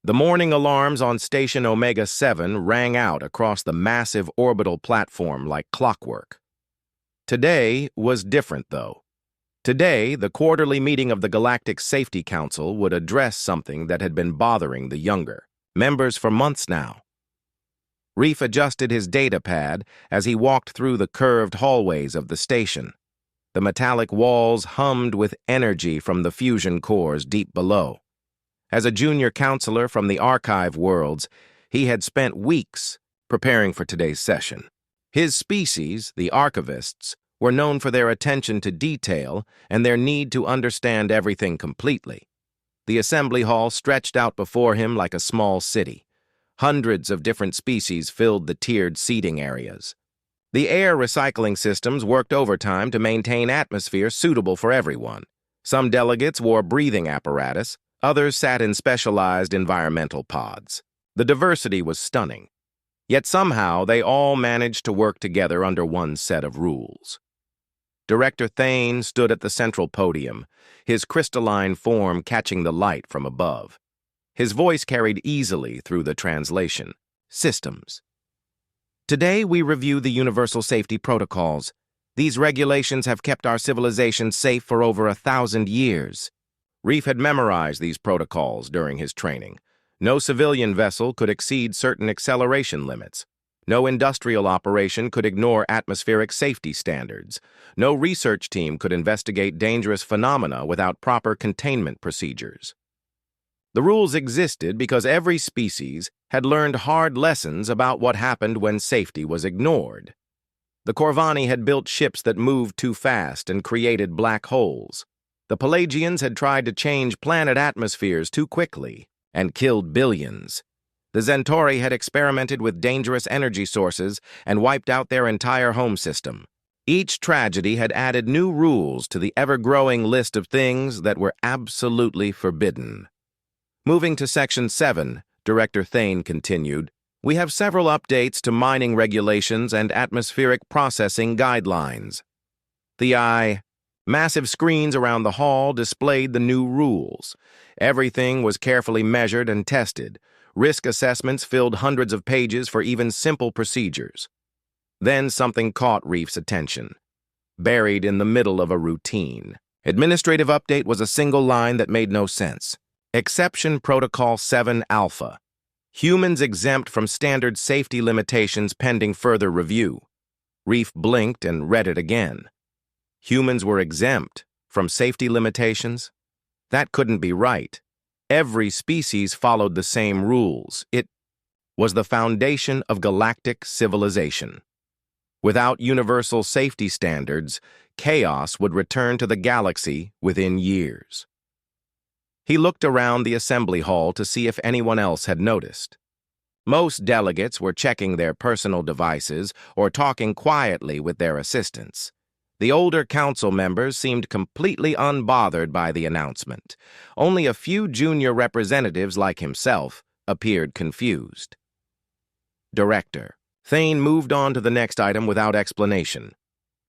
The morning alarms on Station Omega-7 rang out across the massive orbital platform like clockwork. Today was different, though. Today, the quarterly meeting of the Galactic Safety Council would address something that had been bothering the younger members for months now. Reef adjusted his data pad as he walked through the curved hallways of the station. The metallic walls hummed with energy from the fusion cores deep below. As a junior counselor from the archive worlds, he had spent weeks preparing for today's session. His species, the archivists, were known for their attention to detail and their need to understand everything completely. The assembly hall stretched out before him like a small city. Hundreds of different species filled the tiered seating areas. The air recycling systems worked overtime to maintain atmosphere suitable for everyone. Some delegates wore breathing apparatus, others sat in specialized environmental pods. The diversity was stunning. Yet somehow they all managed to work together under one set of rules. Director Thane stood at the central podium, his crystalline form catching the light from above. His voice carried easily through the translation. Systems. Today we review the Universal Safety Protocols. These regulations have kept our civilization safe for over 1,000 years. Reef had memorized these protocols during his training. No civilian vessel could exceed certain acceleration limits. No industrial operation could ignore atmospheric safety standards. No research team could investigate dangerous phenomena without proper containment procedures. The rules existed because every species had learned hard lessons about what happened when safety was ignored. The Corvani had built ships that moved too fast and created black holes. The Pelagians had tried to change planet atmospheres too quickly and killed billions. The Centauri had experimented with dangerous energy sources and wiped out their entire home system. Each tragedy had added new rules to the ever-growing list of things that were absolutely forbidden. Moving to Section 7, Director Thane continued, we have several updates to mining regulations and atmospheric processing guidelines. Massive screens around the hall displayed the new rules. Everything was carefully measured and tested. Risk assessments filled hundreds of pages for even simple procedures. Then something caught Reef's attention. Buried in the middle of a routine. Administrative update was a single line that made no sense. Exception Protocol 7 Alpha. Humans exempt from standard safety limitations pending further review. Reef blinked and read it again. Humans were exempt from safety limitations? That couldn't be right. Every species followed the same rules. It was the foundation of galactic civilization. Without universal safety standards, chaos would return to the galaxy within years. He looked around the assembly hall to see if anyone else had noticed. Most delegates were checking their personal devices or talking quietly with their assistants. The older council members seemed completely unbothered by the announcement. Only a few junior representatives like himself appeared confused. Director. Thane moved on to the next item without explanation.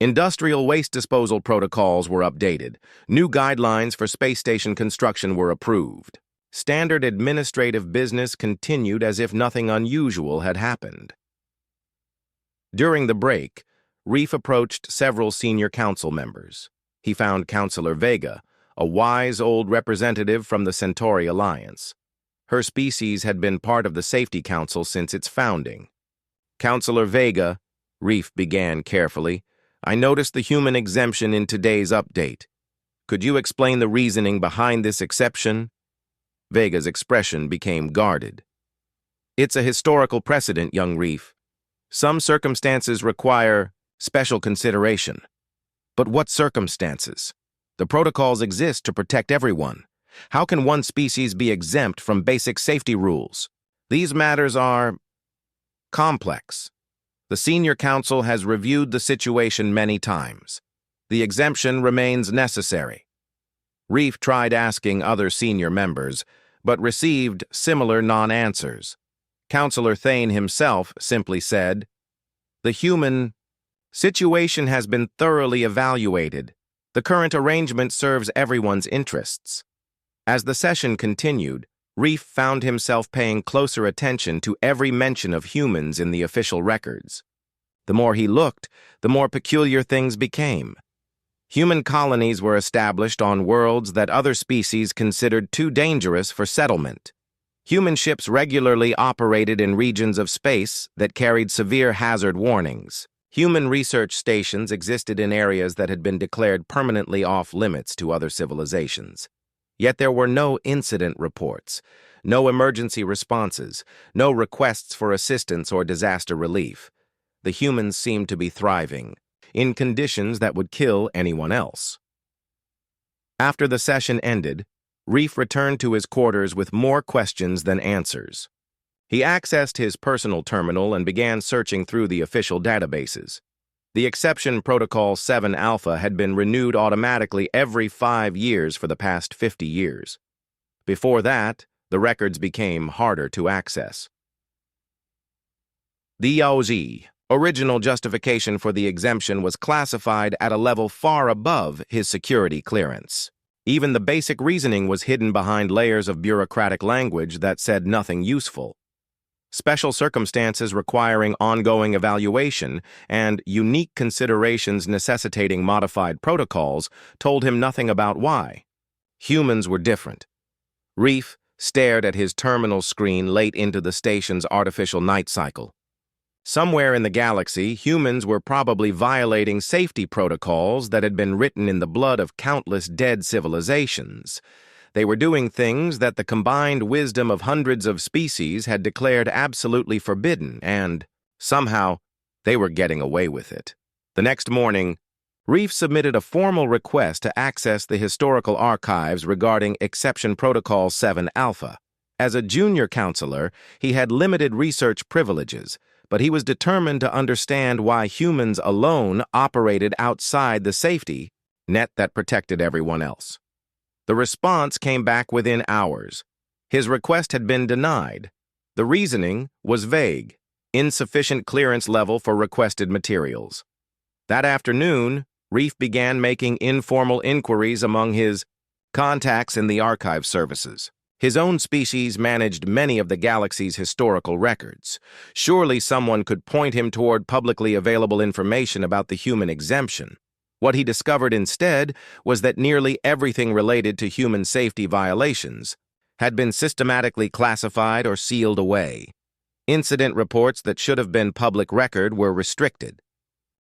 Industrial waste disposal protocols were updated. New guidelines for space station construction were approved. Standard administrative business continued as if nothing unusual had happened. During the break, Reef approached several senior council members. He found Councilor Vega, a wise old representative from the Centauri Alliance. Her species had been part of the Safety Council since its founding. Councilor Vega, Reef began carefully, I noticed the human exemption in today's update. Could you explain the reasoning behind this exception? Vega's expression became guarded. It's a historical precedent, young Reef. Some circumstances require special consideration. But what circumstances? The protocols exist to protect everyone. How can one species be exempt from basic safety rules? These matters are complex. The Senior Council has reviewed the situation many times. The exemption remains necessary. Reef tried asking other senior members, but received similar non-answers. Councilor Thane himself simply said, the human situation has been thoroughly evaluated. The current arrangement serves everyone's interests. As the session continued, Reef found himself paying closer attention to every mention of humans in the official records. The more he looked, the more peculiar things became. Human colonies were established on worlds that other species considered too dangerous for settlement. Human ships regularly operated in regions of space that carried severe hazard warnings. Human research stations existed in areas that had been declared permanently off-limits to other civilizations. Yet there were no incident reports, no emergency responses, no requests for assistance or disaster relief. The humans seemed to be thriving, in conditions that would kill anyone else. After the session ended, Reef returned to his quarters with more questions than answers. He accessed his personal terminal and began searching through the official databases. The Exception Protocol 7 Alpha had been renewed automatically every 5 years for the past 50 years. Before that, the records became harder to access. The OZ, original justification for the exemption, was classified at a level far above his security clearance. Even the basic reasoning was hidden behind layers of bureaucratic language that said nothing useful. Special circumstances requiring ongoing evaluation and unique considerations necessitating modified protocols told him nothing about why. Humans were different. Reef stared at his terminal screen late into the station's artificial night cycle. Somewhere in the galaxy, humans were probably violating safety protocols that had been written in the blood of countless dead civilizations. They were doing things that the combined wisdom of hundreds of species had declared absolutely forbidden, and, somehow, they were getting away with it. The next morning, Reef submitted a formal request to access the historical archives regarding Exception Protocol 7 Alpha. As a junior counselor, he had limited research privileges, but he was determined to understand why humans alone operated outside the safety net that protected everyone else. The response came back within hours. His request had been denied. The reasoning was vague, insufficient clearance level for requested materials. That afternoon, Reef began making informal inquiries among his contacts in the archive services. His own species managed many of the galaxy's historical records. Surely someone could point him toward publicly available information about the human exemption. What he discovered instead was that nearly everything related to human safety violations had been systematically classified or sealed away. Incident reports that should have been public record were restricted.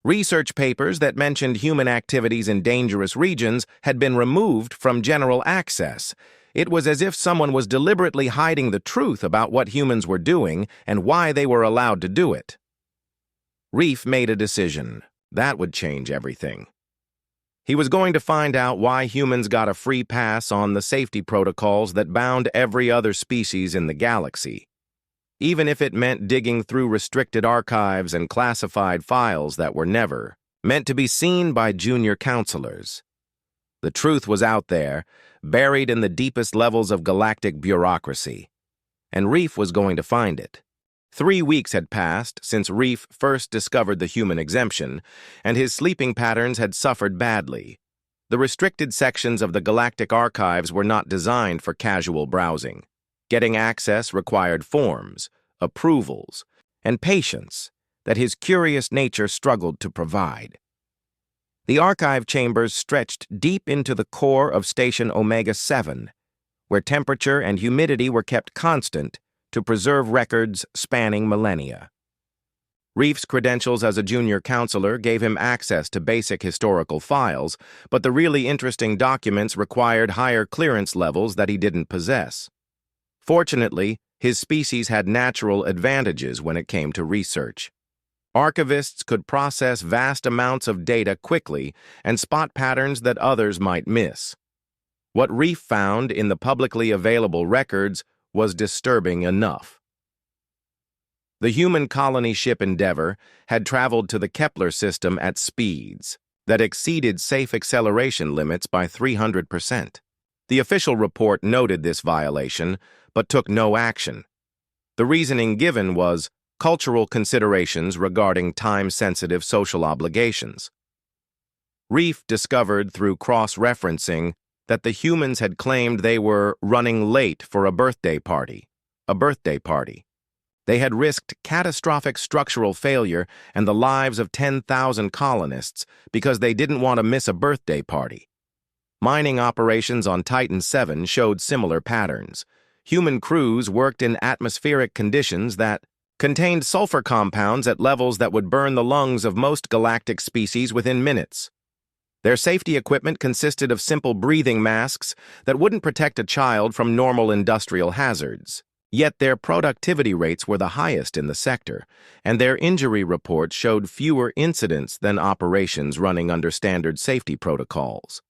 Research papers that mentioned human activities in dangerous regions had been removed from general access. It was as if someone was deliberately hiding the truth about what humans were doing and why they were allowed to do it. Reef made a decision. That would change everything. He was going to find out why humans got a free pass on the safety protocols that bound every other species in the galaxy, even if it meant digging through restricted archives and classified files that were never meant to be seen by junior counselors. The truth was out there, buried in the deepest levels of galactic bureaucracy, and Reef was going to find it. 3 weeks had passed since Reef first discovered the human exemption, and his sleeping patterns had suffered badly. The restricted sections of the galactic archives were not designed for casual browsing. Getting access required forms, approvals, and patience that his curious nature struggled to provide. The archive chambers stretched deep into the core of Station Omega-7, where temperature and humidity were kept constant to preserve records spanning millennia. Reef's credentials as a junior counselor gave him access to basic historical files, but the really interesting documents required higher clearance levels that he didn't possess. Fortunately, his species had natural advantages when it came to research. Archivists could process vast amounts of data quickly and spot patterns that others might miss. What Reef found in the publicly available records was disturbing enough. The human colony ship Endeavour had traveled to the Kepler system at speeds that exceeded safe acceleration limits by 300%. The official report noted this violation, but took no action. The reasoning given was cultural considerations regarding time-sensitive social obligations. Reef discovered through cross-referencing that the humans had claimed they were running late for a birthday party. A birthday party. They had risked catastrophic structural failure and the lives of 10,000 colonists because they didn't want to miss a birthday party. Mining operations on Titan 7 showed similar patterns. Human crews worked in atmospheric conditions that contained sulfur compounds at levels that would burn the lungs of most galactic species within minutes. Their safety equipment consisted of simple breathing masks that wouldn't protect a child from normal industrial hazards. Yet their productivity rates were the highest in the sector, and their injury reports showed fewer incidents than operations running under standard safety protocols.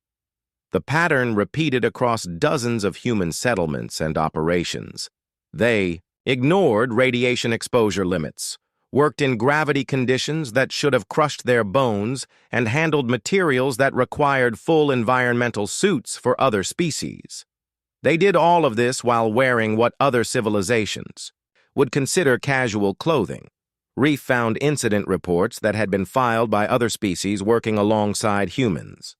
The pattern repeated across dozens of human settlements and operations. They ignored radiation exposure limits, worked in gravity conditions that should have crushed their bones, and handled materials that required full environmental suits for other species. They did all of this while wearing what other civilizations would consider casual clothing. Reef found incident reports that had been filed by other species working alongside humans.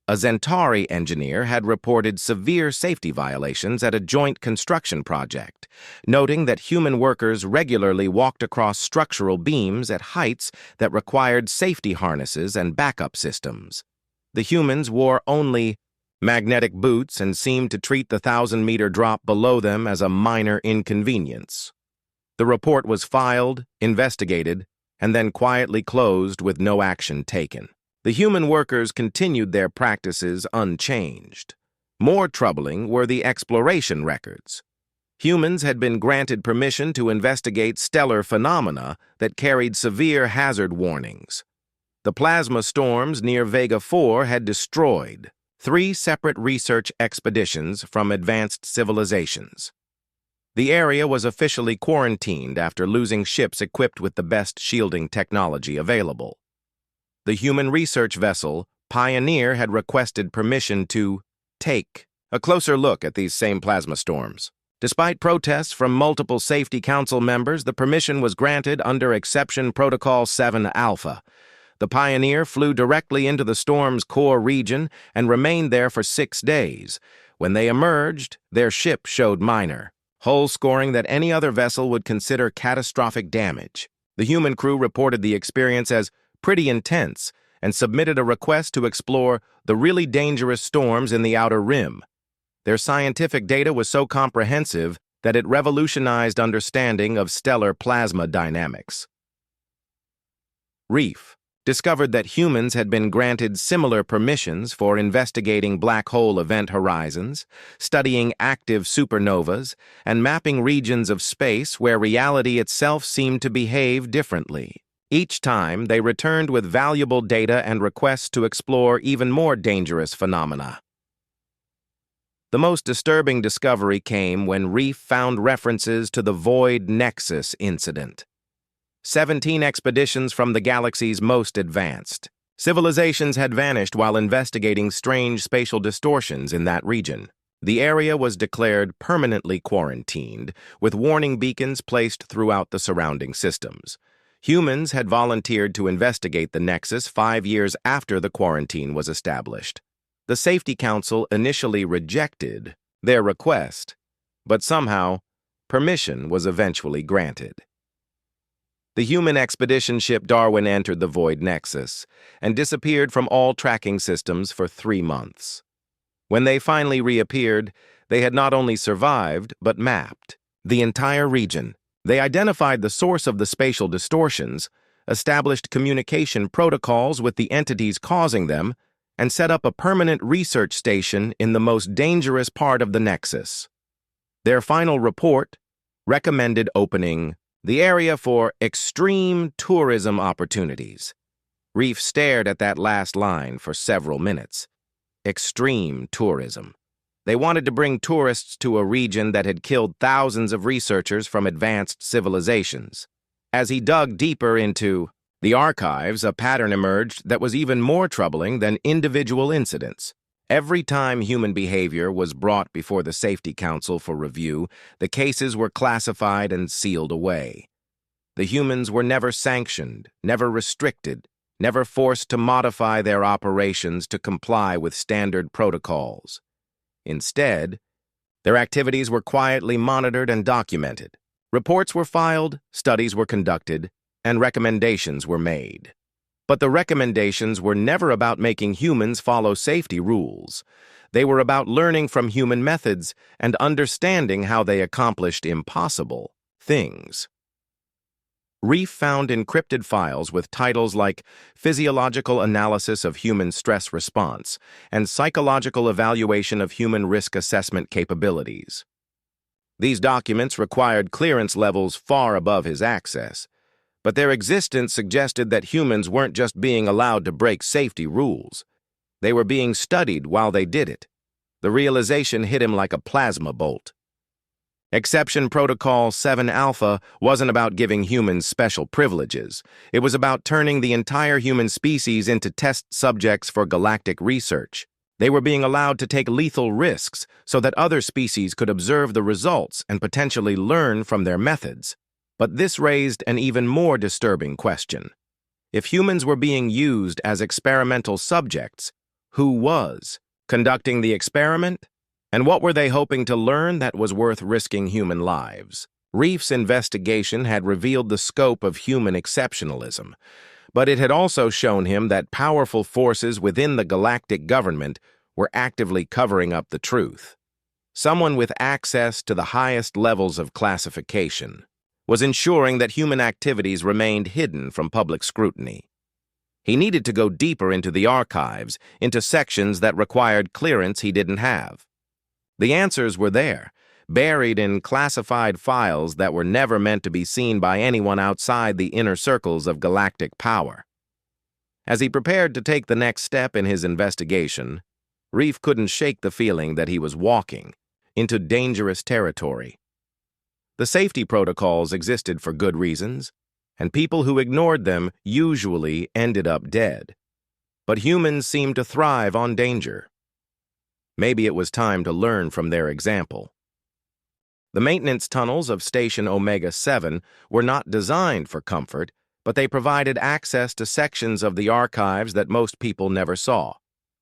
A Centauri engineer had reported severe safety violations at a joint construction project, noting that human workers regularly walked across structural beams at heights that required safety harnesses and backup systems. The humans wore only magnetic boots and seemed to treat the 1,000-meter drop below them as a minor inconvenience. The report was filed, investigated, and then quietly closed with no action taken. The human workers continued their practices unchanged. More troubling were the exploration records. Humans had been granted permission to investigate stellar phenomena that carried severe hazard warnings. The plasma storms near Vega 4 had destroyed 3 separate research expeditions from advanced civilizations. The area was officially quarantined after losing ships equipped with the best shielding technology available. The human research vessel, Pioneer, had requested permission to take a closer look at these same plasma storms. Despite protests from multiple Safety Council members, the permission was granted under Exception Protocol 7 Alpha. The Pioneer flew directly into the storm's core region and remained there for 6 days. When they emerged, their ship showed minor hull scoring that any other vessel would consider catastrophic damage. The human crew reported the experience as pretty intense and submitted a request to explore the really dangerous storms in the outer rim. Their scientific data was so comprehensive that it revolutionized understanding of stellar plasma dynamics. Reef discovered that humans had been granted similar permissions for investigating black hole event horizons, studying active supernovas, and mapping regions of space where reality itself seemed to behave differently. Each time, they returned with valuable data and requests to explore even more dangerous phenomena. The most disturbing discovery came when Reef found references to the Void Nexus incident. 17 expeditions from the galaxy's most advanced civilizations had vanished while investigating strange spatial distortions in that region. The area was declared permanently quarantined, with warning beacons placed throughout the surrounding systems. Humans had volunteered to investigate the Nexus 5 years after the quarantine was established. The Safety Council initially rejected their request, but somehow, permission was eventually granted. The human expedition ship Darwin entered the Void Nexus and disappeared from all tracking systems for 3 months. When they finally reappeared, they had not only survived, but mapped the entire region. They identified the source of the spatial distortions, established communication protocols with the entities causing them, and set up a permanent research station in the most dangerous part of the Nexus. Their final report recommended opening the area for extreme tourism opportunities. Reef stared at that last line for several minutes. Extreme tourism. They wanted to bring tourists to a region that had killed thousands of researchers from advanced civilizations. As he dug deeper into the archives, a pattern emerged that was even more troubling than individual incidents. Every time human behavior was brought before the Safety Council for review, the cases were classified and sealed away. The humans were never sanctioned, never restricted, never forced to modify their operations to comply with standard protocols. Instead, their activities were quietly monitored and documented. Reports were filed, studies were conducted, and recommendations were made. But the recommendations were never about making humans follow safety rules. They were about learning from human methods and understanding how they accomplished impossible things. Reef found encrypted files with titles like Physiological Analysis of Human Stress Response and Psychological Evaluation of Human Risk Assessment Capabilities. These documents required clearance levels far above his access, but their existence suggested that humans weren't just being allowed to break safety rules. They were being studied while they did it. The realization hit him like a plasma bolt. Exception Protocol 7 Alpha wasn't about giving humans special privileges. It was about turning the entire human species into test subjects for galactic research. They were being allowed to take lethal risks so that other species could observe the results and potentially learn from their methods. But this raised an even more disturbing question. If humans were being used as experimental subjects, who was conducting the experiment? And what were they hoping to learn that was worth risking human lives? Reef's investigation had revealed the scope of human exceptionalism, but it had also shown him that powerful forces within the galactic government were actively covering up the truth. Someone with access to the highest levels of classification was ensuring that human activities remained hidden from public scrutiny. He needed to go deeper into the archives, into sections that required clearance he didn't have. The answers were there, buried in classified files that were never meant to be seen by anyone outside the inner circles of galactic power. As he prepared to take the next step in his investigation, Reef couldn't shake the feeling that he was walking into dangerous territory. The safety protocols existed for good reasons, and people who ignored them usually ended up dead. But humans seemed to thrive on danger. Maybe it was time to learn from their example. The maintenance tunnels of Station Omega-7 were not designed for comfort, but they provided access to sections of the archives that most people never saw.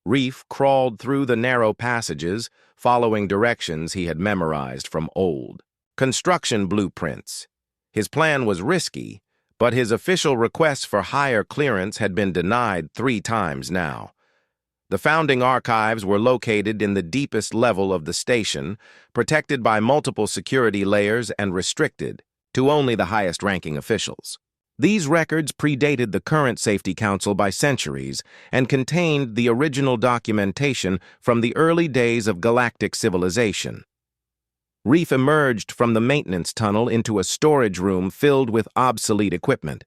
Reef crawled through the narrow passages, following directions he had memorized from old construction blueprints. His plan was risky, but his official requests for higher clearance had been denied 3 times now. The founding archives were located in the deepest level of the station, protected by multiple security layers and restricted to only the highest-ranking officials. These records predated the current Safety Council by centuries and contained the original documentation from the early days of galactic civilization. Reef emerged from the maintenance tunnel into a storage room filled with obsolete equipment.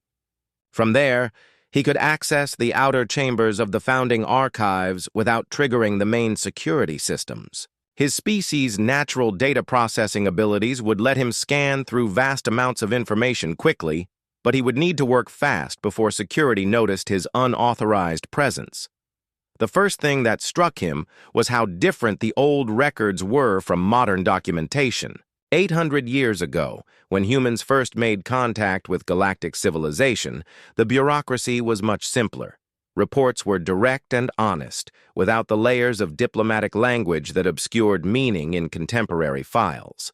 From there, he could access the outer chambers of the founding archives without triggering the main security systems. His species' natural data processing abilities would let him scan through vast amounts of information quickly, but he would need to work fast before security noticed his unauthorized presence. The first thing that struck him was how different the old records were from modern documentation. 800 years ago, when humans first made contact with galactic civilization, the bureaucracy was much simpler. Reports were direct and honest, without the layers of diplomatic language that obscured meaning in contemporary files.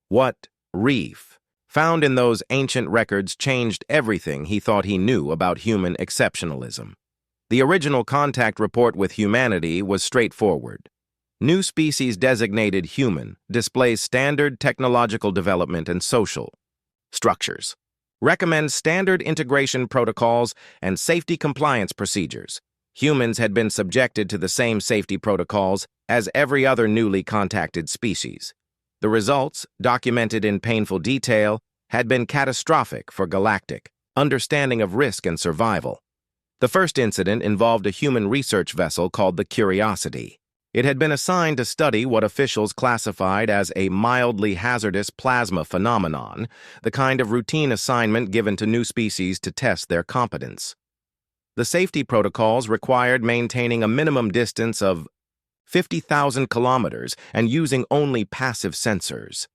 What Reef found in those ancient records changed everything he thought he knew about human exceptionalism. The original contact report with humanity was straightforward. New species designated human displays standard technological development and social structures, recommends standard integration protocols and safety compliance procedures. Humans had been subjected to the same safety protocols as every other newly contacted species. The results, documented in painful detail, had been catastrophic for galactic understanding of risk and survival. The first incident involved a human research vessel called the Curiosity. It had been assigned to study what officials classified as a mildly hazardous plasma phenomenon, the kind of routine assignment given to new species to test their competence. The safety protocols required maintaining a minimum distance of 50,000 kilometers and using only passive sensors.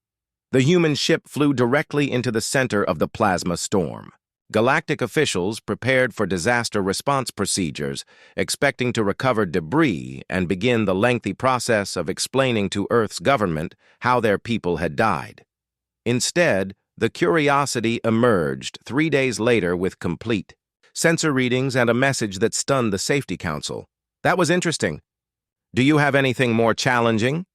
The human ship flew directly into the center of the plasma storm. Galactic officials prepared for disaster response procedures, expecting to recover debris and begin the lengthy process of explaining to Earth's government how their people had died. Instead, the Curiosity emerged 3 days later with complete sensor readings and a message that stunned the Safety Council. That was interesting. Do you have anything more challenging?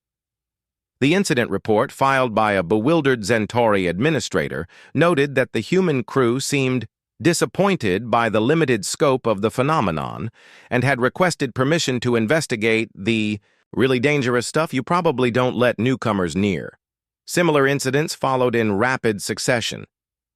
The incident report, filed by a bewildered Centauri administrator, noted that the human crew seemed disappointed by the limited scope of the phenomenon and had requested permission to investigate the really dangerous stuff you probably don't let newcomers near. Similar incidents followed in rapid succession.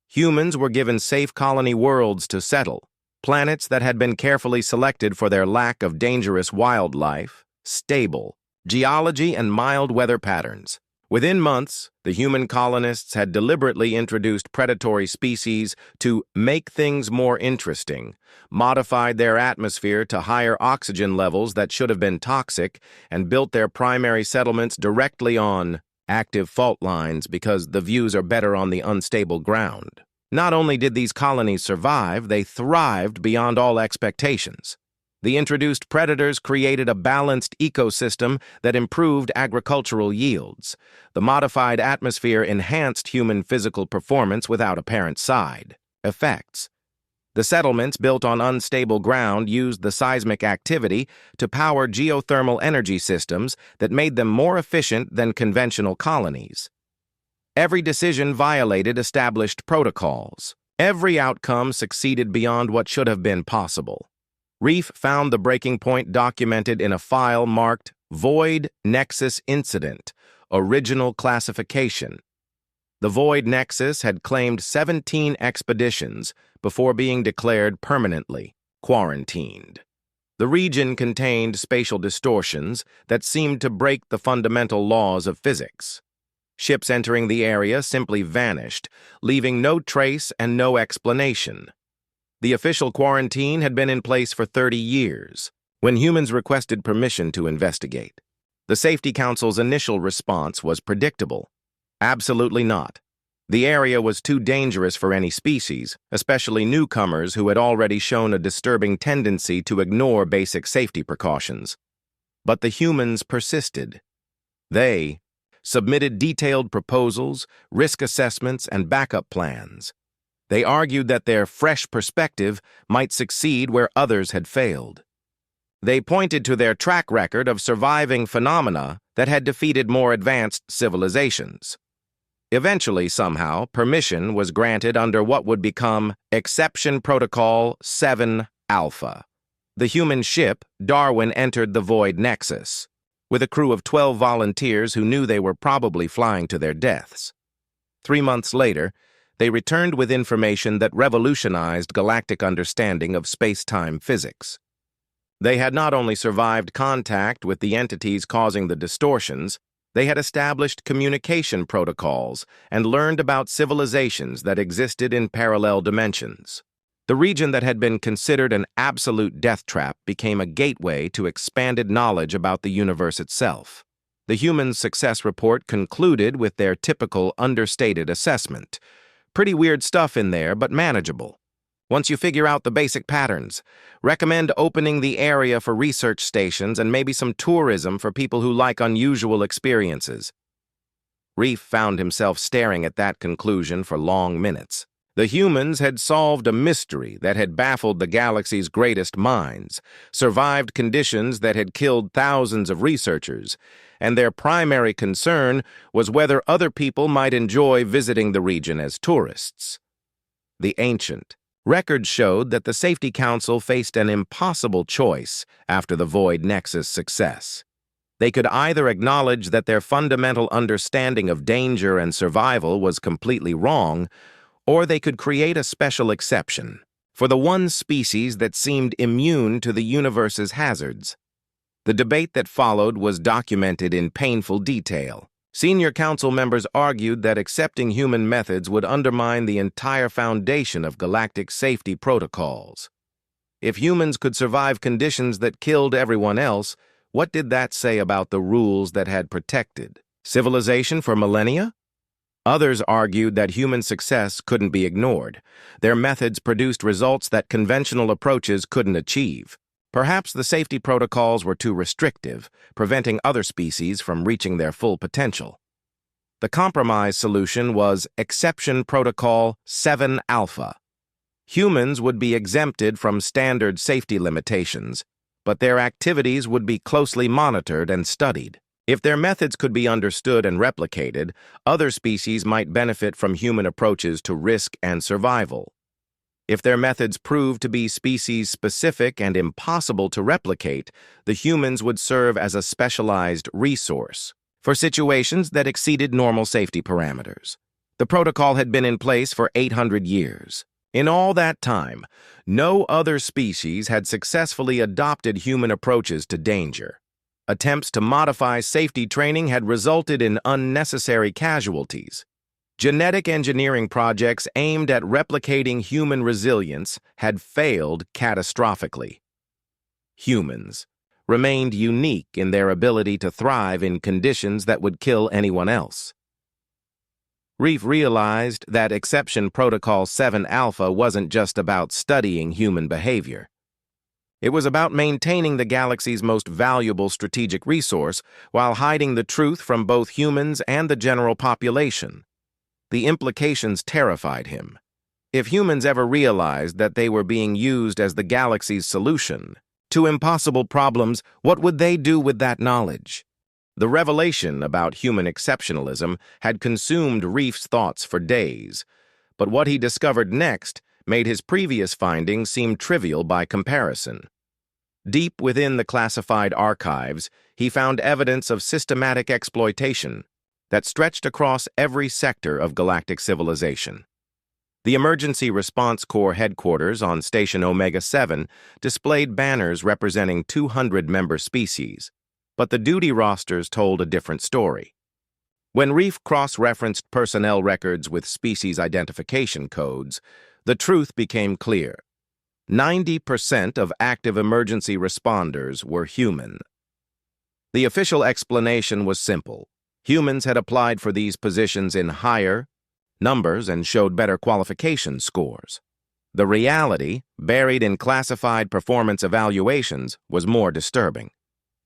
Humans were given safe colony worlds to settle, planets that had been carefully selected for their lack of dangerous wildlife, stable geology, and mild weather patterns. Within months, the human colonists had deliberately introduced predatory species to make things more interesting, modified their atmosphere to higher oxygen levels that should have been toxic, and built their primary settlements directly on active fault lines because the views are better on the unstable ground. Not only did these colonies survive, they thrived beyond all expectations. The introduced predators created a balanced ecosystem that improved agricultural yields. The modified atmosphere enhanced human physical performance without apparent side effects. The settlements built on unstable ground used the seismic activity to power geothermal energy systems that made them more efficient than conventional colonies. Every decision violated established protocols. Every outcome succeeded beyond what should have been possible. Reef found the breaking point documented in a file marked Void Nexus Incident, Original Classification. The Void Nexus had claimed 17 expeditions before being declared permanently quarantined. The region contained spatial distortions that seemed to break the fundamental laws of physics. Ships entering the area simply vanished, leaving no trace and no explanation. The official quarantine had been in place for 30 years, when humans requested permission to investigate. The Safety Council's initial response was predictable. Absolutely not. The area was too dangerous for any species, especially newcomers who had already shown a disturbing tendency to ignore basic safety precautions. But the humans persisted. They submitted detailed proposals, risk assessments, and backup plans. They argued that their fresh perspective might succeed where others had failed. They pointed to their track record of surviving phenomena that had defeated more advanced civilizations. Eventually, somehow, permission was granted under what would become Exception Protocol 7 Alpha. The human ship, Darwin, entered the Void Nexus, with a crew of 12 volunteers who knew they were probably flying to their deaths. 3 months later, they returned with information that revolutionized galactic understanding of space-time physics. They had not only survived contact with the entities causing the distortions, they had established communication protocols and learned about civilizations that existed in parallel dimensions. The region that had been considered an absolute death trap became a gateway to expanded knowledge about the universe itself. The humans' success report concluded with their typical understated assessment. Pretty weird stuff in there, but manageable. Once you figure out the basic patterns, recommend opening the area for research stations and maybe some tourism for people who like unusual experiences. Reef found himself staring at that conclusion for long minutes. The humans had solved a mystery that had baffled the galaxy's greatest minds, survived conditions that had killed thousands of researchers, and their primary concern was whether other people might enjoy visiting the region as tourists. The ancient records showed that the Safety Council faced an impossible choice after the Void Nexus success. They could either acknowledge that their fundamental understanding of danger and survival was completely wrong, or they could create a special exception for the one species that seemed immune to the universe's hazards. The debate that followed was documented in painful detail. Senior council members argued that accepting human methods would undermine the entire foundation of galactic safety protocols. If humans could survive conditions that killed everyone else, what did that say about the rules that had protected civilization for millennia? Others argued that human success couldn't be ignored. Their methods produced results that conventional approaches couldn't achieve. Perhaps the safety protocols were too restrictive, preventing other species from reaching their full potential. The compromise solution was Exception Protocol 7 Alpha. Humans would be exempted from standard safety limitations, but their activities would be closely monitored and studied. If their methods could be understood and replicated, other species might benefit from human approaches to risk and survival. If their methods proved to be species-specific and impossible to replicate, the humans would serve as a specialized resource for situations that exceeded normal safety parameters. The protocol had been in place for 800 years. In all that time, no other species had successfully adopted human approaches to danger. Attempts to modify safety training had resulted in unnecessary casualties. Genetic engineering projects aimed at replicating human resilience had failed catastrophically. Humans remained unique in their ability to thrive in conditions that would kill anyone else. Reef realized that Exception Protocol 7 Alpha wasn't just about studying human behavior. It was about maintaining the galaxy's most valuable strategic resource while hiding the truth from both humans and the general population. The implications terrified him. If humans ever realized that they were being used as the galaxy's solution to impossible problems, what would they do with that knowledge? The revelation about human exceptionalism had consumed Reef's thoughts for days, but what he discovered next made his previous findings seem trivial by comparison. Deep within the classified archives, he found evidence of systematic exploitation that stretched across every sector of galactic civilization. The Emergency Response Corps headquarters on Station Omega-7 displayed banners representing 200 member species, but the duty rosters told a different story. When Reef cross-referenced personnel records with species identification codes, the truth became clear. 90% of active emergency responders were human. The official explanation was simple. Humans had applied for these positions in higher numbers and showed better qualification scores. The reality, buried in classified performance evaluations, was more disturbing.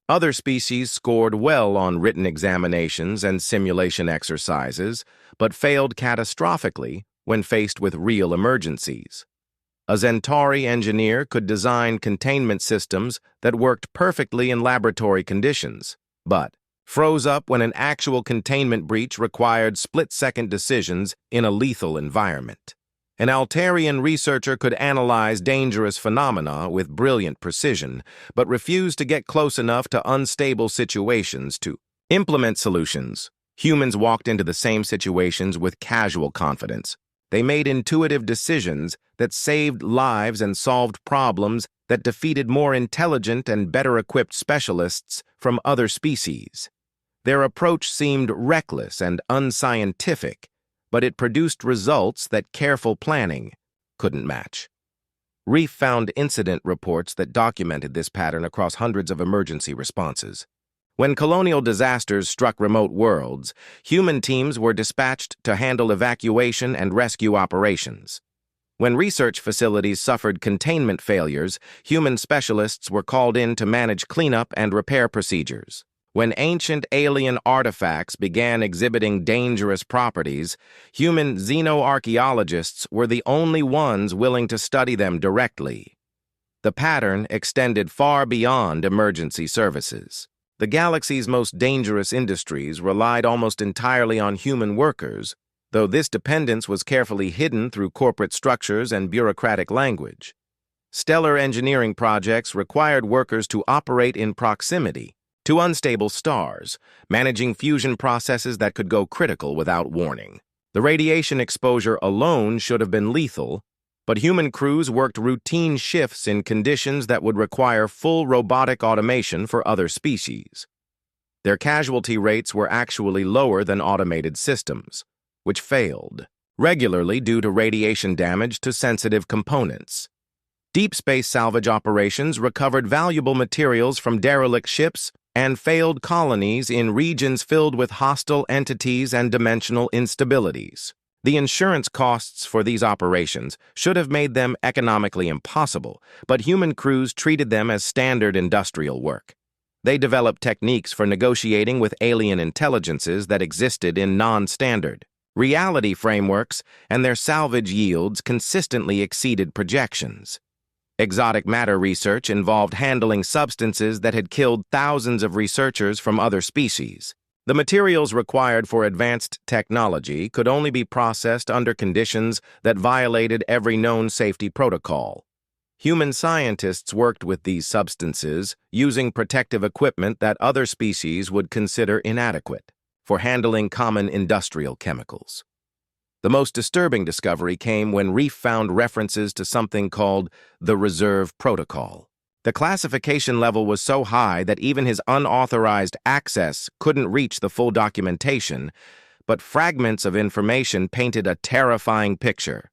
Other species scored well on written examinations and simulation exercises, but failed catastrophically when faced with real emergencies. A Centauri engineer could design containment systems that worked perfectly in laboratory conditions, but froze up when an actual containment breach required split-second decisions in a lethal environment. An Altarian researcher could analyze dangerous phenomena with brilliant precision, but refused to get close enough to unstable situations to implement solutions. Humans walked into the same situations with casual confidence. They made intuitive decisions that saved lives and solved problems that defeated more intelligent and better-equipped specialists from other species. Their approach seemed reckless and unscientific, but it produced results that careful planning couldn't match. Reef found incident reports that documented this pattern across hundreds of emergency responses. When colonial disasters struck remote worlds, human teams were dispatched to handle evacuation and rescue operations. When research facilities suffered containment failures, human specialists were called in to manage cleanup and repair procedures. When ancient alien artifacts began exhibiting dangerous properties, human xenoarchaeologists were the only ones willing to study them directly. The pattern extended far beyond emergency services. The galaxy's most dangerous industries relied almost entirely on human workers, though this dependence was carefully hidden through corporate structures and bureaucratic language. Stellar engineering projects required workers to operate in proximity to unstable stars, managing fusion processes that could go critical without warning. The radiation exposure alone should have been lethal, but human crews worked routine shifts in conditions that would require full robotic automation for other species. Their casualty rates were actually lower than automated systems, which failed regularly due to radiation damage to sensitive components. Deep space salvage operations recovered valuable materials from derelict ships and failed colonies in regions filled with hostile entities and dimensional instabilities. The insurance costs for these operations should have made them economically impossible, but human crews treated them as standard industrial work. They developed techniques for negotiating with alien intelligences that existed in non-standard reality frameworks, and their salvage yields consistently exceeded projections. Exotic matter research involved handling substances that had killed thousands of researchers from other species. The materials required for advanced technology could only be processed under conditions that violated every known safety protocol. Human scientists worked with these substances using protective equipment that other species would consider inadequate for handling common industrial chemicals. The most disturbing discovery came when Reef found references to something called the Reserve Protocol. The classification level was so high that even his unauthorized access couldn't reach the full documentation, but fragments of information painted a terrifying picture.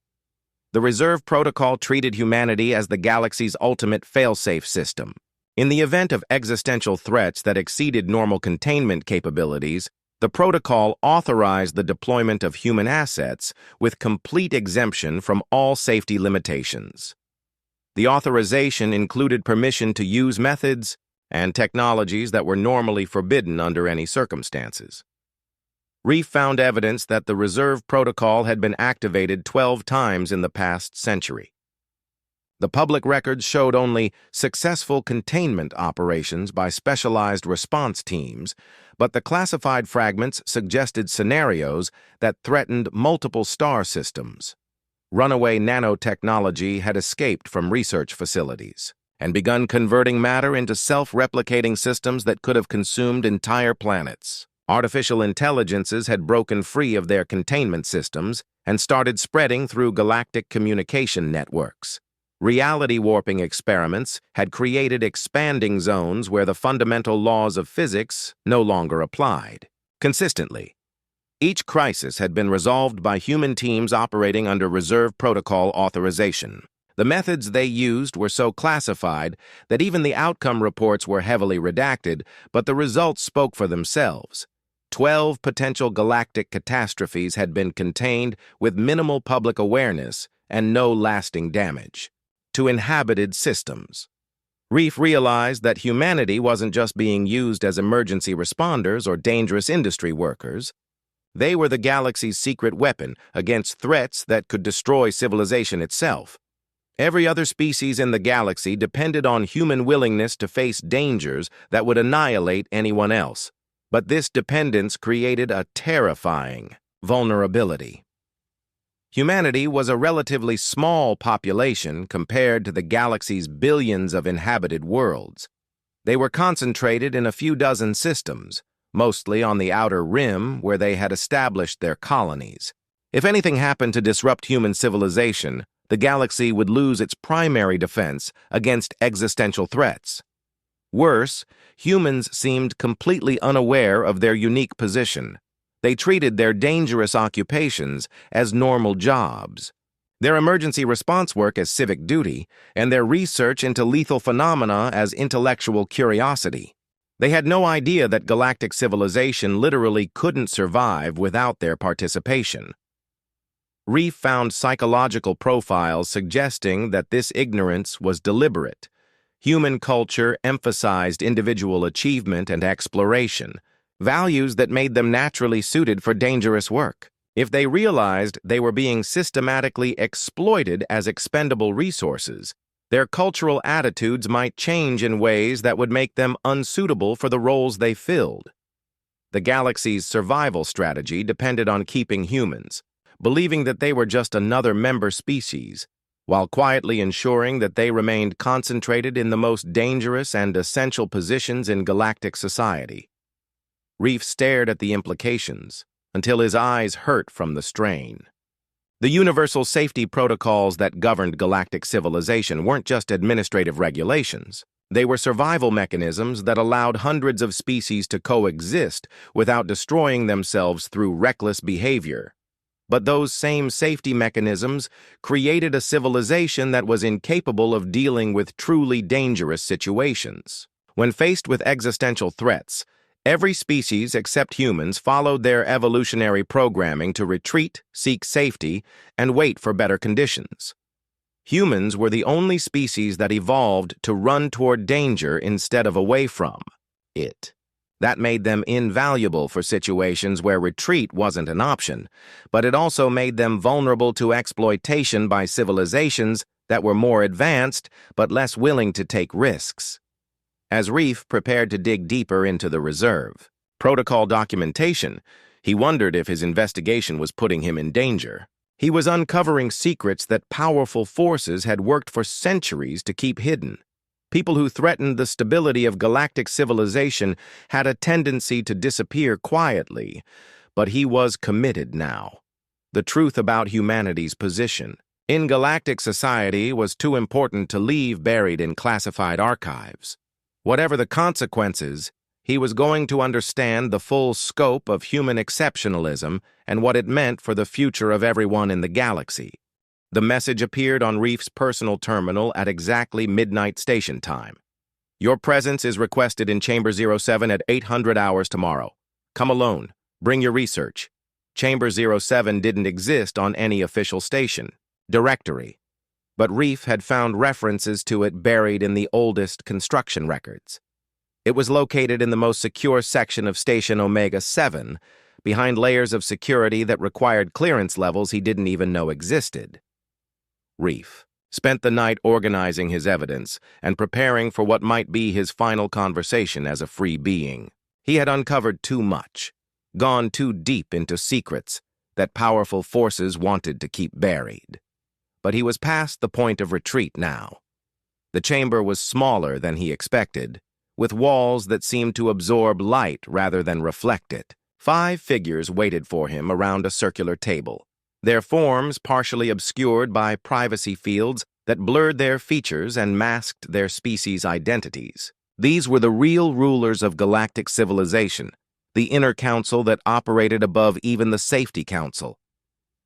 The Reserve Protocol treated humanity as the galaxy's ultimate fail-safe system. In the event of existential threats that exceeded normal containment capabilities, the protocol authorized the deployment of human assets with complete exemption from all safety limitations. The authorization included permission to use methods and technologies that were normally forbidden under any circumstances. Reef found evidence that the Reserve Protocol had been activated 12 times in the past century. The public records showed only successful containment operations by specialized response teams, but the classified fragments suggested scenarios that threatened multiple star systems. Runaway nanotechnology had escaped from research facilities and begun converting matter into self-replicating systems that could have consumed entire planets. Artificial intelligences had broken free of their containment systems and started spreading through galactic communication networks. Reality warping experiments had created expanding zones where the fundamental laws of physics no longer applied. Consistently, each crisis had been resolved by human teams operating under Reserve Protocol authorization. The methods they used were so classified that even the outcome reports were heavily redacted, but the results spoke for themselves. 12 potential galactic catastrophes had been contained with minimal public awareness and no lasting damage to inhabited systems. Reef realized that humanity wasn't just being used as emergency responders or dangerous industry workers. They were the galaxy's secret weapon against threats that could destroy civilization itself. Every other species in the galaxy depended on human willingness to face dangers that would annihilate anyone else. But this dependence created a terrifying vulnerability. Humanity was a relatively small population compared to the galaxy's billions of inhabited worlds. They were concentrated in a few dozen systems, mostly on the outer rim where they had established their colonies. If anything happened to disrupt human civilization, the galaxy would lose its primary defense against existential threats. Worse, humans seemed completely unaware of their unique position. They treated their dangerous occupations as normal jobs, their emergency response work as civic duty, and their research into lethal phenomena as intellectual curiosity. They had no idea that galactic civilization literally couldn't survive without their participation. Reef found psychological profiles suggesting that this ignorance was deliberate. Human culture emphasized individual achievement and exploration, values that made them naturally suited for dangerous work. If they realized they were being systematically exploited as expendable resources, their cultural attitudes might change in ways that would make them unsuitable for the roles they filled. The galaxy's survival strategy depended on keeping humans, believing that they were just another member species, while quietly ensuring that they remained concentrated in the most dangerous and essential positions in galactic society. Reef stared at the implications until his eyes hurt from the strain. The universal safety protocols that governed galactic civilization weren't just administrative regulations. They were survival mechanisms that allowed hundreds of species to coexist without destroying themselves through reckless behavior. But those same safety mechanisms created a civilization that was incapable of dealing with truly dangerous situations. When faced with existential threats, every species except humans followed their evolutionary programming to retreat, seek safety, and wait for better conditions. Humans were the only species that evolved to run toward danger instead of away from it. That made them invaluable for situations where retreat wasn't an option, but it also made them vulnerable to exploitation by civilizations that were more advanced but less willing to take risks. As Reef prepared to dig deeper into the reserve protocol documentation, he wondered if his investigation was putting him in danger. He was uncovering secrets that powerful forces had worked for centuries to keep hidden. People who threatened the stability of galactic civilization had a tendency to disappear quietly, but he was committed now. The truth about humanity's position in galactic society was too important to leave buried in classified archives. Whatever the consequences, he was going to understand the full scope of human exceptionalism and what it meant for the future of everyone in the galaxy. The message appeared on Reef's personal terminal at exactly midnight station time. Your presence is requested in Chamber 07 at 800 hours tomorrow. Come alone. Bring your research. Chamber 07 didn't exist on any official station directory, but Reef had found references to it buried in the oldest construction records. It was located in the most secure section of Station Omega 7, behind layers of security that required clearance levels he didn't even know existed. Reef spent the night organizing his evidence and preparing for what might be his final conversation as a free being. He had uncovered too much, gone too deep into secrets that powerful forces wanted to keep buried. But he was past the point of retreat now. The chamber was smaller than he expected, with walls that seemed to absorb light rather than reflect it. 5 figures waited for him around a circular table, their forms partially obscured by privacy fields that blurred their features and masked their species' identities. These were the real rulers of galactic civilization, the inner council that operated above even the safety council.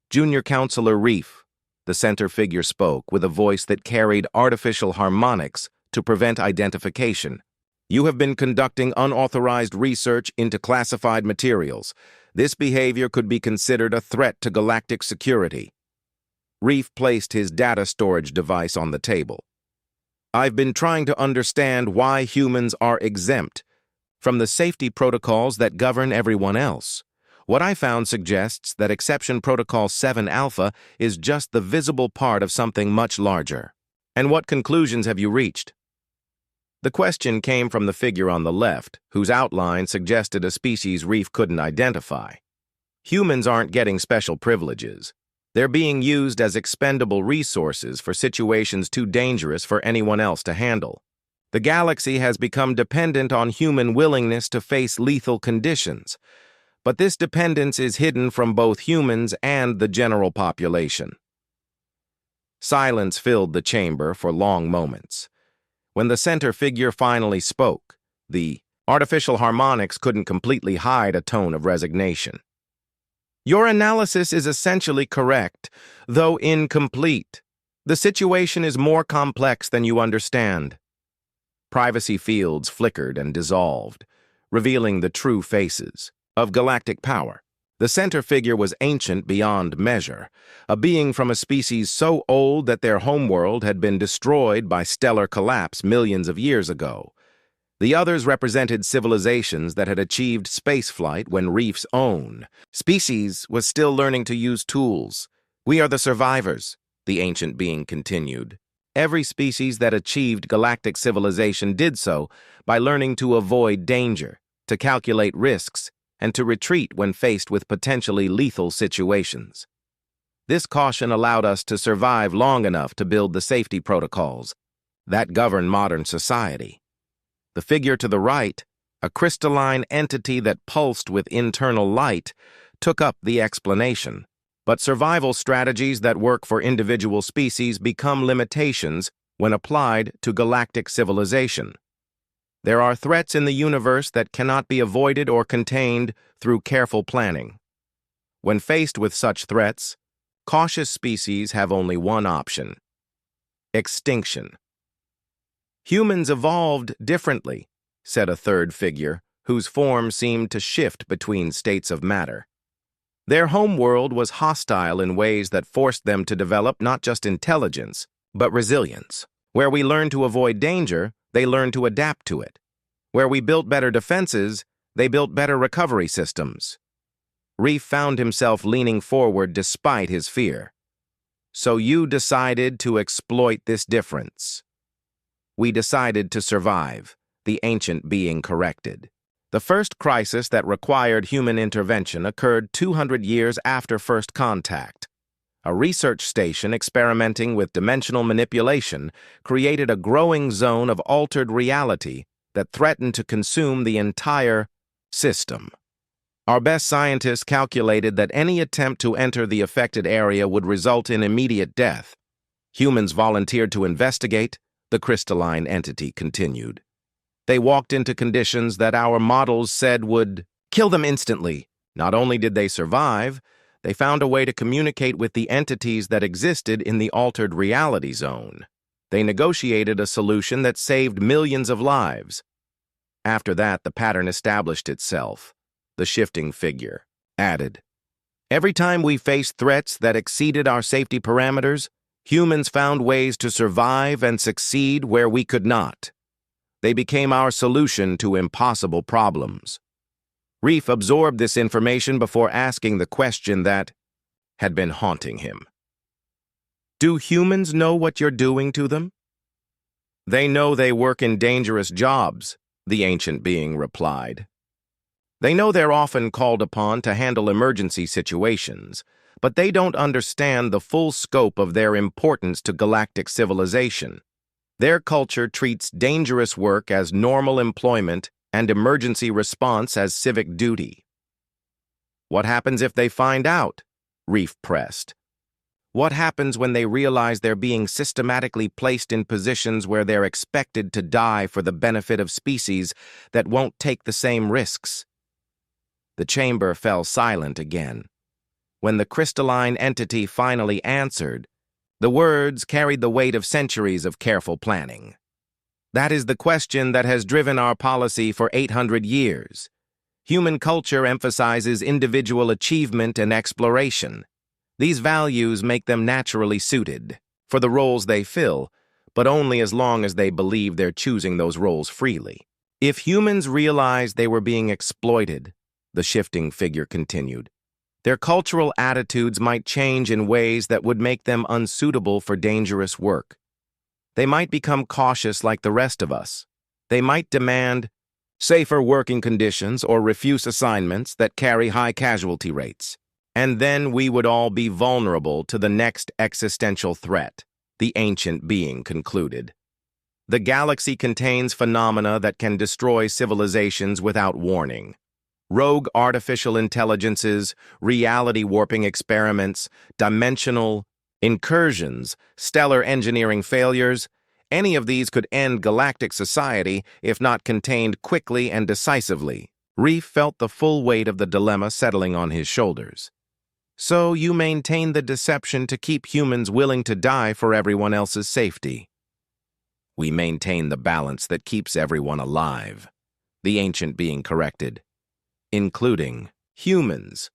Junior Counselor Reef, the center figure, spoke with a voice that carried artificial harmonics to prevent identification. You have been conducting unauthorized research into classified materials. This behavior could be considered a threat to galactic security. Reef placed his data storage device on the table. I've been trying to understand why humans are exempt from the safety protocols that govern everyone else. What I found suggests that Exception Protocol 7 Alpha is just the visible part of something much larger. And what conclusions have you reached? The question came from the figure on the left, whose outline suggested a species Reef couldn't identify. Humans aren't getting special privileges. They're being used as expendable resources for situations too dangerous for anyone else to handle. The galaxy has become dependent on human willingness to face lethal conditions, but this dependence is hidden from both humans and the general population. Silence filled the chamber for long moments. When the center figure finally spoke, the artificial harmonics couldn't completely hide a tone of resignation. Your analysis is essentially correct, though incomplete. The situation is more complex than you understand. Privacy fields flickered and dissolved, revealing the true faces of galactic power. The center figure was ancient beyond measure, a being from a species so old that their homeworld had been destroyed by stellar collapse millions of years ago. The others represented civilizations that had achieved spaceflight when Reef's own species was still learning to use tools. We are the survivors, the ancient being continued. Every species that achieved galactic civilization did so by learning to avoid danger, to calculate risks, and to retreat when faced with potentially lethal situations. This caution allowed us to survive long enough to build the safety protocols that govern modern society. The figure to the right, a crystalline entity that pulsed with internal light, took up the explanation. But survival strategies that work for individual species become limitations when applied to galactic civilization. There are threats in the universe that cannot be avoided or contained through careful planning. When faced with such threats, cautious species have only one option: extinction. Humans evolved differently. said a third figure, whose form seemed to shift between states of matter. Their homeworld was hostile in ways that forced them to develop not just intelligence, but resilience. Where we learned to avoid danger, they learned to adapt to it. Where we built better defenses, they built better recovery systems. Reef found himself leaning forward despite his fear. So you decided to exploit this difference. We decided to survive, the ancient being corrected. The first crisis that required human intervention occurred 200 years after first contact. A research station experimenting with dimensional manipulation created a growing zone of altered reality that threatened to consume the entire system. Our best scientists calculated that any attempt to enter the affected area would result in immediate death. Humans volunteered to investigate, the crystalline entity continued. They walked into conditions that our models said would kill them instantly. Not only did they survive, they found a way to communicate with the entities that existed in the altered reality zone. They negotiated a solution that saved millions of lives. After that, the pattern established itself. The shifting figure added, "Every time we faced threats that exceeded our safety parameters, humans found ways to survive and succeed where we could not. They became our solution to impossible problems." Reef absorbed this information before asking the question that had been haunting him. "Do humans know what you're doing to them?" "They know they work in dangerous jobs," the ancient being replied. "They know they're often called upon to handle emergency situations, but they don't understand the full scope of their importance to galactic civilization. Their culture treats dangerous work as normal employment and emergency response as civic duty." "What happens if they find out?" Reef pressed. "What happens when they realize they're being systematically placed in positions where they're expected to die for the benefit of species that won't take the same risks?" The chamber fell silent again. When the crystalline entity finally answered, the words carried the weight of centuries of careful planning. "That is the question that has driven our policy for 800 years. Human culture emphasizes individual achievement and exploration. These values make them naturally suited for the roles they fill, but only as long as they believe they're choosing those roles freely. If humans realized they were being exploited," the shifting figure continued, "their cultural attitudes might change in ways that would make them unsuitable for dangerous work. They might become cautious like the rest of us. They might demand safer working conditions or refuse assignments that carry high casualty rates. And then we would all be vulnerable to the next existential threat," the ancient being concluded. "The galaxy contains phenomena that can destroy civilizations without warning. Rogue artificial intelligences, reality warping experiments, dimensional incursions, stellar engineering failures, any of these could end galactic society if not contained quickly and decisively." Reef felt the full weight of the dilemma settling on his shoulders. "So you maintain the deception to keep humans willing to die for everyone else's safety?" "We maintain the balance that keeps everyone alive," the ancient being corrected. "Including humans.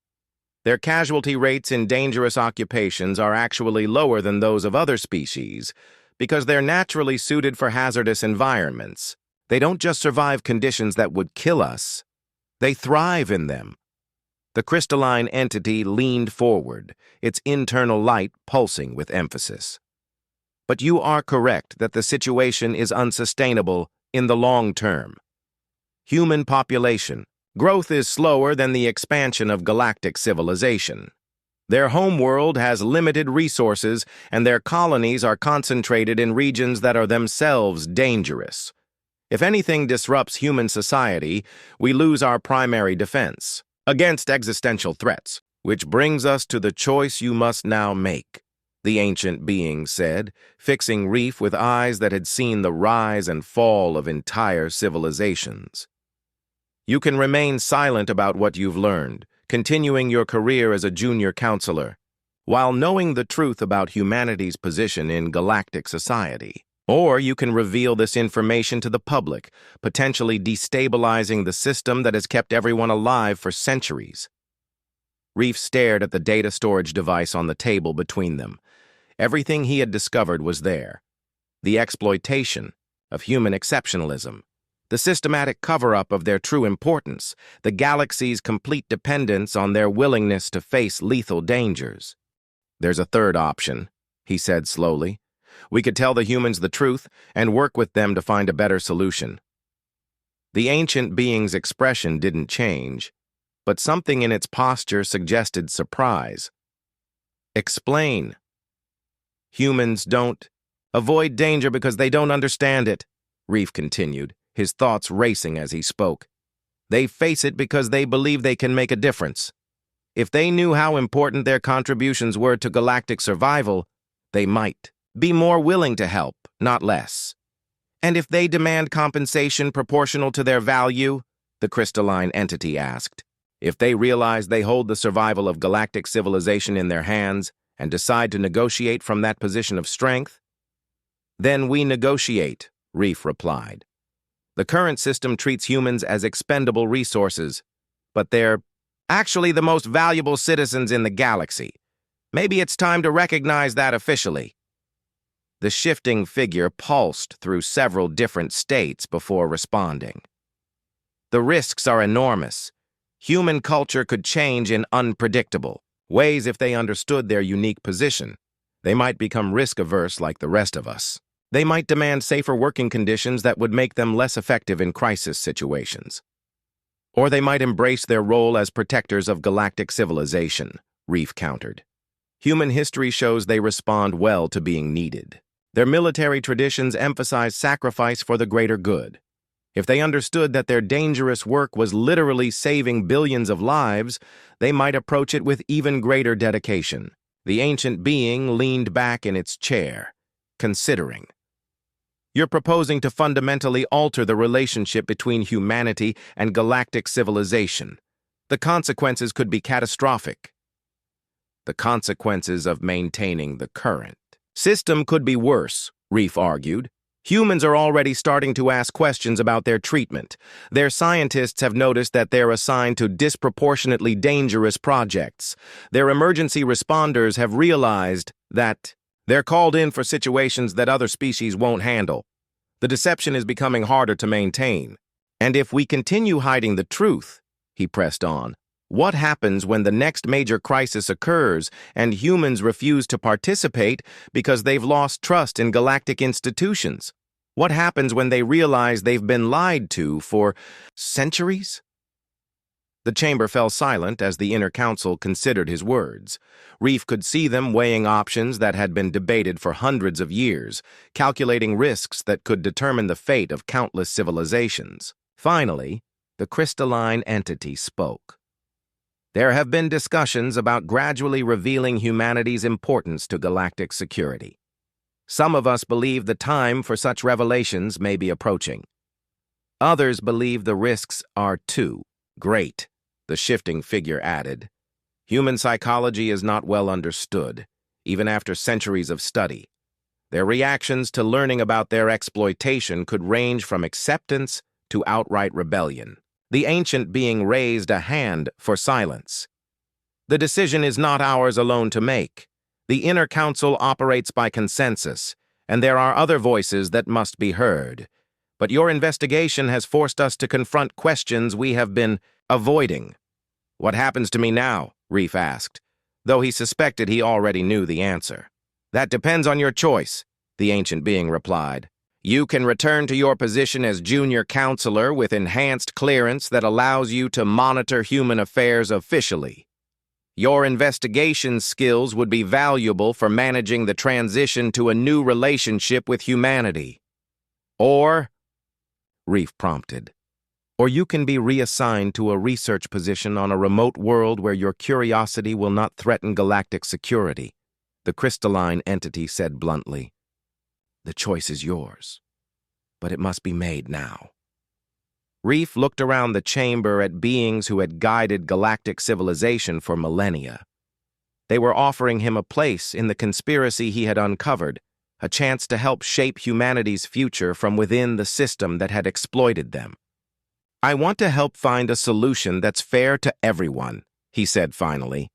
Their casualty rates in dangerous occupations are actually lower than those of other species because they're naturally suited for hazardous environments. They don't just survive conditions that would kill us, they thrive in them." The crystalline entity leaned forward, its internal light pulsing with emphasis. "But you are correct that the situation is unsustainable in the long term. Human population growth is slower than the expansion of galactic civilization. Their homeworld has limited resources, and their colonies are concentrated in regions that are themselves dangerous. If anything disrupts human society, we lose our primary defense against existential threats, which brings us to the choice you must now make," the ancient being said, fixing Reef with eyes that had seen the rise and fall of entire civilizations. "You can remain silent about what you've learned, continuing your career as a junior counselor, while knowing the truth about humanity's position in galactic society. Or you can reveal this information to the public, potentially destabilizing the system that has kept everyone alive for centuries. Reef stared at the data storage device on the table between them. Everything he had discovered was there. The exploitation of human exceptionalism, the systematic cover-up of their true importance, the galaxy's complete dependence on their willingness to face lethal dangers. "There's a third option," he said slowly. "We could tell the humans the truth and work with them to find a better solution." The ancient being's expression didn't change, but something in its posture suggested surprise. "Explain." "Humans don't avoid danger because they don't understand it," Reef continued, his thoughts racing as he spoke. "They face it because they believe they can make a difference. If they knew how important their contributions were to galactic survival, they might be more willing to help, not less. And if they demand compensation proportional to their value," the crystalline entity asked, "if they realize they hold the survival of galactic civilization in their hands and decide to negotiate from that position of strength?" "Then we negotiate," Reef replied. "The current system treats humans as expendable resources, but they're actually the most valuable citizens in the galaxy. Maybe it's time to recognize that officially." The shifting figure pulsed through several different states before responding. "The risks are enormous. Human culture could change in unpredictable ways if they understood their unique position. They might become risk-averse like the rest of us. They might demand safer working conditions that would make them less effective in crisis situations. Or they might embrace their role as protectors of galactic civilization," Reef countered. "Human history shows they respond well to being needed. Their military traditions emphasize sacrifice for the greater good. If they understood that their dangerous work was literally saving billions of lives, they might approach it with even greater dedication." The ancient being leaned back in its chair, considering. "You're proposing to fundamentally alter the relationship between humanity and galactic civilization. The consequences could be catastrophic." "The consequences of maintaining the current system could be worse," Reef argued. "Humans are already starting to ask questions about their treatment. Their scientists have noticed that they're assigned to disproportionately dangerous projects. Their emergency responders have realized that they're called in for situations that other species won't handle. The deception is becoming harder to maintain. And if we continue hiding the truth," he pressed on, "what happens when the next major crisis occurs and humans refuse to participate because they've lost trust in galactic institutions? What happens when they realize they've been lied to for centuries?" The chamber fell silent as the inner council considered his words. Reef could see them weighing options that had been debated for hundreds of years, calculating risks that could determine the fate of countless civilizations. Finally, the crystalline entity spoke. "There have been discussions about gradually revealing humanity's importance to galactic security. Some of us believe the time for such revelations may be approaching. Others believe the risks are too great," the shifting figure added. "Human psychology is not well understood, even after centuries of study. Their reactions to learning about their exploitation could range from acceptance to outright rebellion." The ancient being raised a hand for silence. "The decision is not ours alone to make. The inner council operates by consensus, and there are other voices that must be heard. But your investigation has forced us to confront questions we have been avoiding." "What happens to me now?" Reef asked, though he suspected he already knew the answer. "That depends on your choice," the ancient being replied. "You can return to your position as junior counselor with enhanced clearance that allows you to monitor human affairs officially. Your investigation skills would be valuable for managing the transition to a new relationship with humanity. Or," Reef prompted, "or you can be reassigned to a research position on a remote world where your curiosity will not threaten galactic security," the crystalline entity said bluntly. "The choice is yours, but it must be made now." Reef looked around the chamber at beings who had guided galactic civilization for millennia. They were offering him a place in the conspiracy he had uncovered, a chance to help shape humanity's future from within the system that had exploited them. "I want to help find a solution that's fair to everyone," he said finally.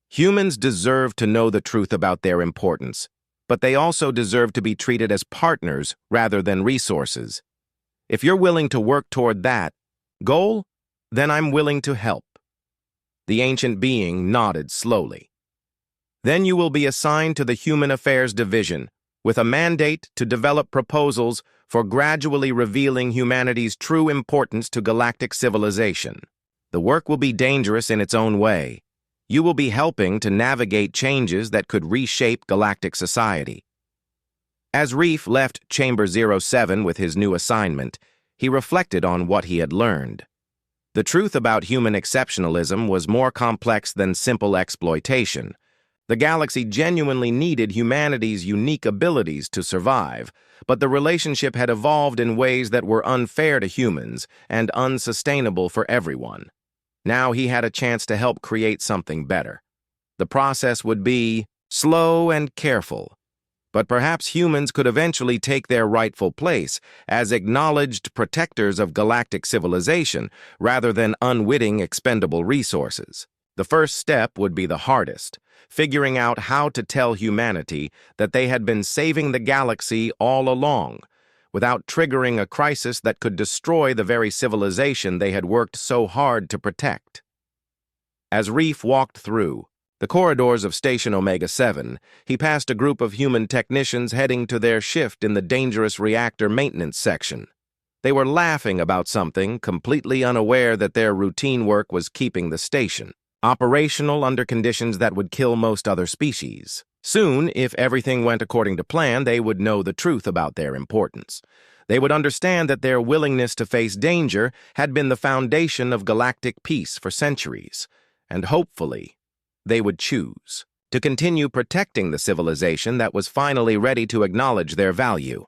"Humans deserve to know the truth about their importance, but they also deserve to be treated as partners rather than resources. If you're willing to work toward that goal, then I'm willing to help." The ancient being nodded slowly. "Then you will be assigned to the Human Affairs Division, with a mandate to develop proposals for gradually revealing humanity's true importance to galactic civilization. The work will be dangerous in its own way. You will be helping to navigate changes that could reshape galactic society." As Reef left Chamber 07 with his new assignment, he reflected on what he had learned. The truth about human exceptionalism was more complex than simple exploitation. The galaxy genuinely needed humanity's unique abilities to survive, but the relationship had evolved in ways that were unfair to humans and unsustainable for everyone. Now he had a chance to help create something better. The process would be slow and careful, but perhaps humans could eventually take their rightful place as acknowledged protectors of galactic civilization rather than unwitting expendable resources. The first step would be the hardest, figuring out how to tell humanity that they had been saving the galaxy all along, without triggering a crisis that could destroy the very civilization they had worked so hard to protect. As Reef walked through the corridors of Station Omega 7, he passed a group of human technicians heading to their shift in the dangerous reactor maintenance section. They were laughing about something, completely unaware that their routine work was keeping the station operational under conditions that would kill most other species. Soon, if everything went according to plan, they would know the truth about their importance. They would understand that their willingness to face danger had been the foundation of galactic peace for centuries, and hopefully, they would choose to continue protecting the civilization that was finally ready to acknowledge their value.